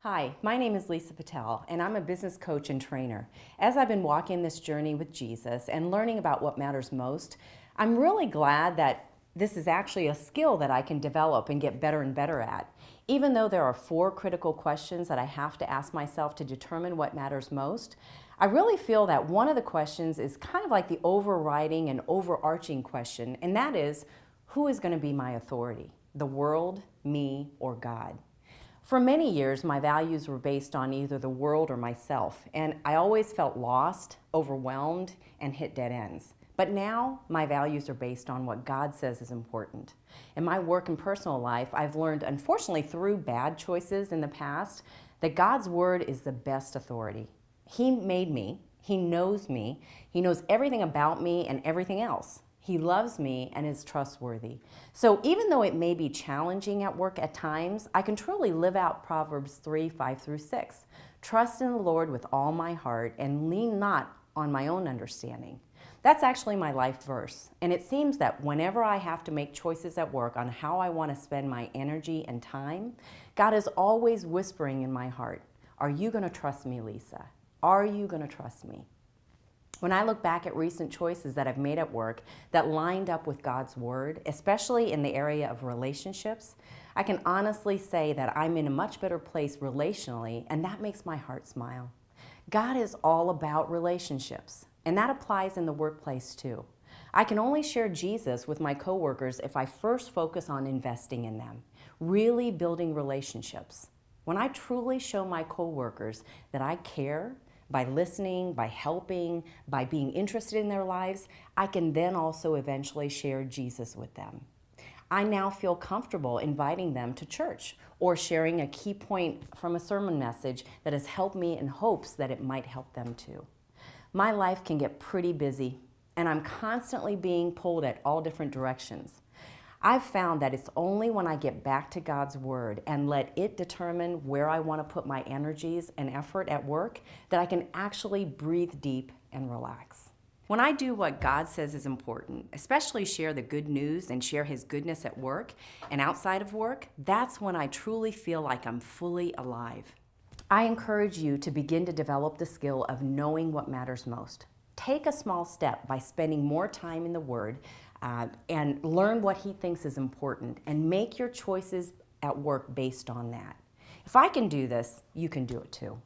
Hi, my name is Lisa Patel, and I'm a business coach and trainer. As I've been walking this journey with Jesus and learning about what matters most, I'm really glad that this is actually a skill that I can develop and get better and better at. Even though there are 4 critical questions that I have to ask myself to determine what matters most, I really feel that one of the questions is kind of like the overriding and overarching question, and that is, who is going to be my authority? The world, me, or God? For many years, my values were based on either the world or myself, and I always felt lost, overwhelmed, and hit dead ends. But now, my values are based on what God says is important. In my work and personal life, I've learned, unfortunately through bad choices in the past, that God's word is the best authority. He made me, He knows everything about me and everything else. He loves me and is trustworthy. So even though it may be challenging at work at times, I can truly live out Proverbs 3:5-6. Trust in the Lord with all my heart and lean not on my own understanding. That's actually my life verse. And it seems that whenever I have to make choices at work on how I want to spend my energy and time, God is always whispering in my heart, "Are you going to trust me, Lisa? Are you going to trust me?" When I look back at recent choices that I've made at work that lined up with God's word, especially in the area of relationships, I can honestly say that I'm in a much better place relationally, and that makes my heart smile. God is all about relationships, and that applies in the workplace too. I can only share Jesus with my coworkers if I first focus on investing in them, really building relationships. When I truly show my coworkers that I care, by listening, by helping, by being interested in their lives, I can then also eventually share Jesus with them. I now feel comfortable inviting them to church or sharing a key point from a sermon message that has helped me in hopes that it might help them too. My life can get pretty busy, and I'm constantly being pulled at all different directions. I've found that it's only when I get back to God's word and let it determine where I want to put my energies and effort at work that I can actually breathe deep and relax. When I do what God says is important, especially share the good news and share His goodness at work and outside of work, that's when I truly feel like I'm fully alive. I encourage you to begin to develop the skill of knowing what matters most. Take a small step by spending more time in the Word and learn what He thinks is important and make your choices at work based on that. If I can do this, you can do it too.